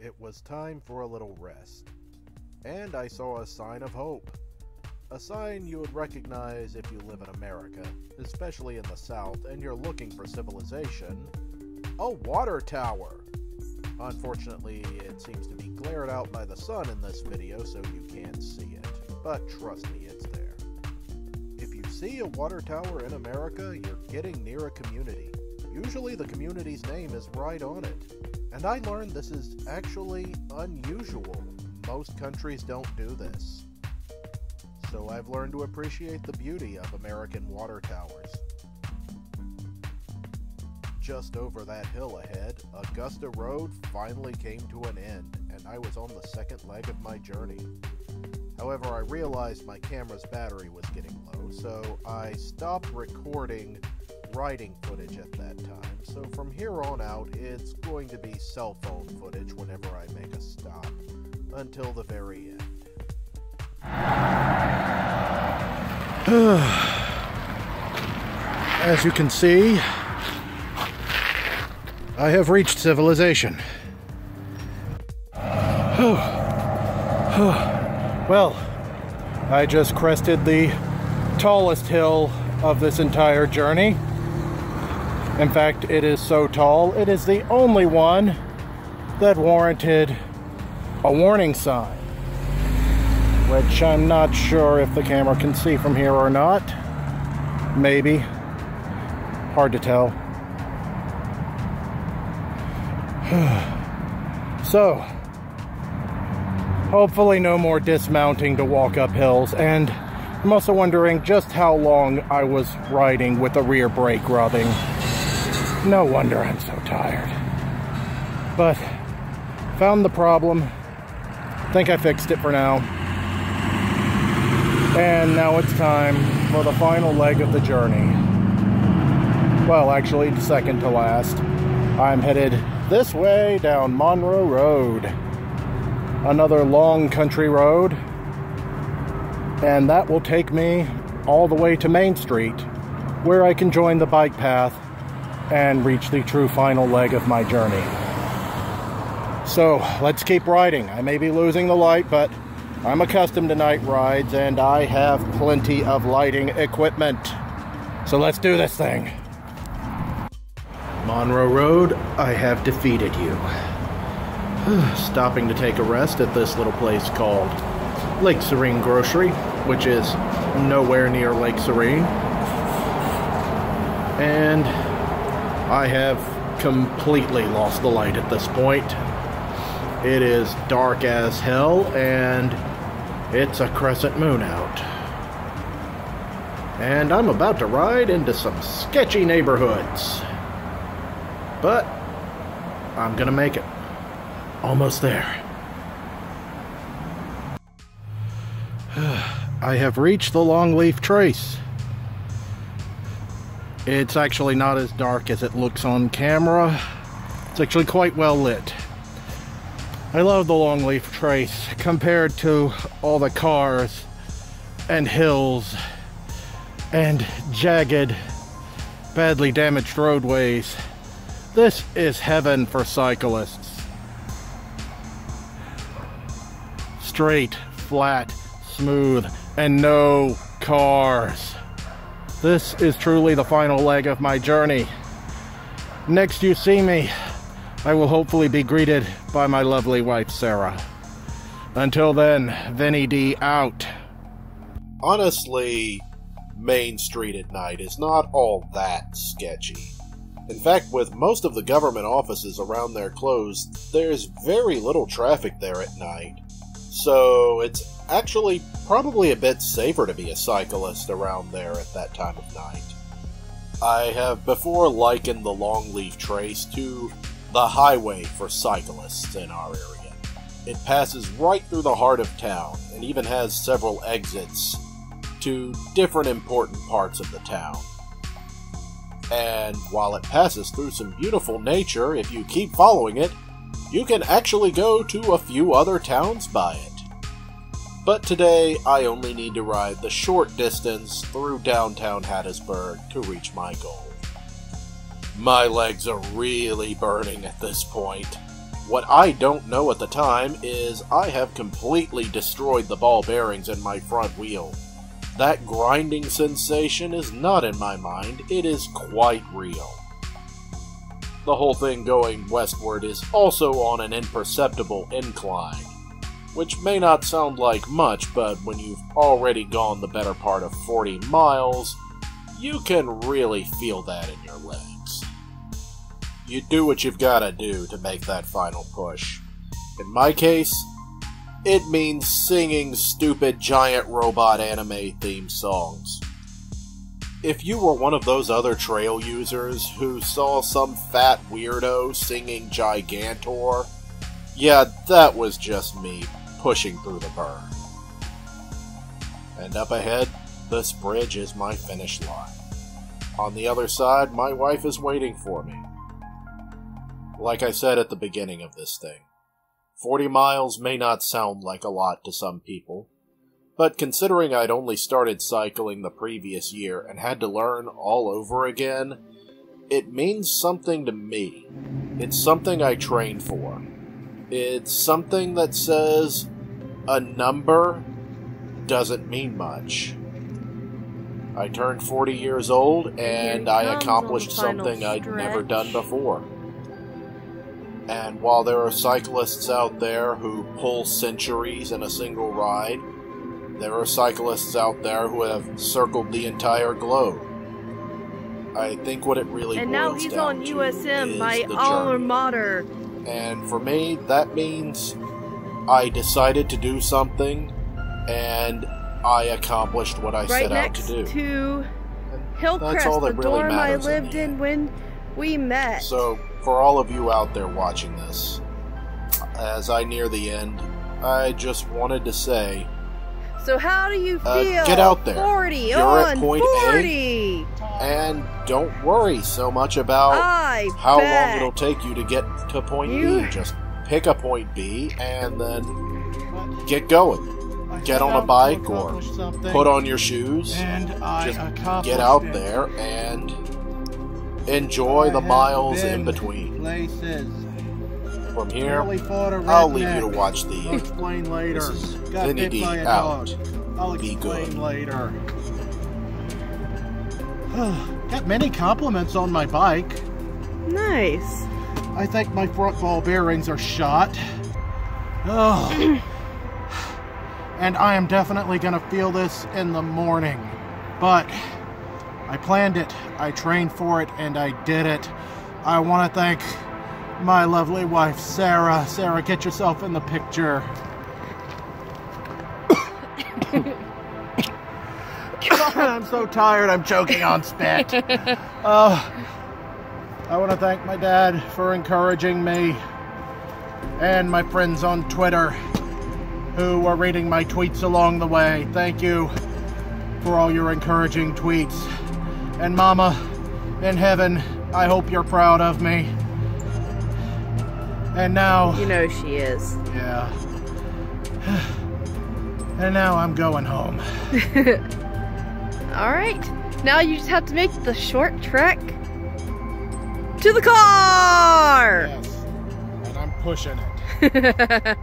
It was time for a little rest, and I saw a sign of hope. A sign you would recognize if you live in America, especially in the South, and you're looking for civilization. A water tower! Unfortunately, it seems to be glared out by the sun in this video, so you can't see it. But trust me, it's there. If you see a water tower in America, you're getting near a community. Usually the community's name is right on it. And I learned this is actually unusual. Most countries don't do this. So I've learned to appreciate the beauty of American water towers. Just over that hill ahead, Augusta Road finally came to an end, and I was on the second leg of my journey. However, I realized my camera's battery was getting low, so I stopped recording riding footage at that time. So from here on out, it's going to be cell phone footage whenever I make a stop, until the very end. As you can see, I have reached civilization. Well, I just crested the tallest hill of this entire journey. In fact, it is so tall, it is the only one that warranted a warning sign, which I'm not sure if the camera can see from here or not. Maybe. Hard to tell. So, hopefully no more dismounting to walk up hills, and I'm also wondering just how long I was riding with the rear brake rubbing. No wonder I'm so tired. But, found the problem. Think I fixed it for now. And now it's time for the final leg of the journey. Well, actually, second to last. I'm headed this way down Monroe Road. Another long country road. And that will take me all the way to Main Street, where I can join the bike path and reach the true final leg of my journey. So, let's keep riding. I may be losing the light, but I'm accustomed to night rides, and I have plenty of lighting equipment. So let's do this thing. Monroe Road, I have defeated you. Stopping to take a rest at this little place called Lake Serene Grocery, which is nowhere near Lake Serene. And I have completely lost the light at this point. It is dark as hell, and it's a crescent moon out. And I'm about to ride into some sketchy neighborhoods. But I'm gonna make it. Almost there. I have reached the Longleaf Trace. It's actually not as dark as it looks on camera. It's actually quite well lit. I love the Longleaf Trace compared to all the cars and hills and jagged, badly damaged roadways. This is heaven for cyclists. Straight, flat, smooth, and no cars. This is truly the final leg of my journey. Next you see me, I will hopefully be greeted by my lovely wife, Sarah. Until then, Vinny D out. Honestly, Main Street at night is not all that sketchy. In fact, with most of the government offices around there closed, there's very little traffic there at night. So it's actually probably a bit safer to be a cyclist around there at that time of night. I have before likened the Longleaf Trace to the highway for cyclists in our area. It passes right through the heart of town, and even has several exits to different important parts of the town. And while it passes through some beautiful nature, if you keep following it, you can actually go to a few other towns by it. But today, I only need to ride the short distance through downtown Hattiesburg to reach my goal. My legs are really burning at this point. What I don't know at the time is I have completely destroyed the ball bearings in my front wheel. That grinding sensation is not in my mind, it is quite real. The whole thing going westward is also on an imperceptible incline, which may not sound like much, but when you've already gone the better part of 40 miles, you can really feel that in your legs. You do what you've gotta do to make that final push. In my case, it means singing stupid giant robot anime theme songs. If you were one of those other trail users who saw some fat weirdo singing Gigantor, yeah, that was just me pushing through the burn. And up ahead, this bridge is my finish line. On the other side, my wife is waiting for me. Like I said at the beginning of this thing, 40 miles may not sound like a lot to some people, but considering I'd only started cycling the previous year and had to learn all over again, it means something to me. It's something I trained for. It's something that says a number doesn't mean much. I turned 40 years old and I accomplished something I'd never done before. And while there are cyclists out there who pull centuries in a single ride, there are cyclists out there who have circled the entire globe. I think what it really boils down to is and now he's on USM, my alma mater. And for me, that means I decided to do something, and I accomplished what I set out to do. Right next to Hillcrest, the dorm I lived in when we met. So, for all of you out there watching this, as I near the end, I just wanted to say, so how do you feel? Get out there. 40 You're on at point 40. A, and don't worry so much about how long it'll take you to get to point B. Just pick a point B and then get going. Get on a bike or put on your shoes. Just get out there and enjoy the miles in between. From here, I'll leave you to watch the explain later. This is Vinny D out. I'll Be explain good. later. Got many compliments on my bike. Nice. I think my front ball bearings are shot. Oh. And I am definitely gonna feel this in the morning. But I planned it, I trained for it, and I did it. I want to thank my lovely wife, Sarah. Sarah, get yourself in the picture. I'm so tired, I'm choking on spit. I want to thank my dad for encouraging me, and my friends on Twitter who were reading my tweets along the way. Thank you for all your encouraging tweets. And Mama, in heaven, I hope you're proud of me. And now... You know she is. Yeah. And now I'm going home. Alright, now you just have to make the short trek to the car! Yes, and I'm pushing it.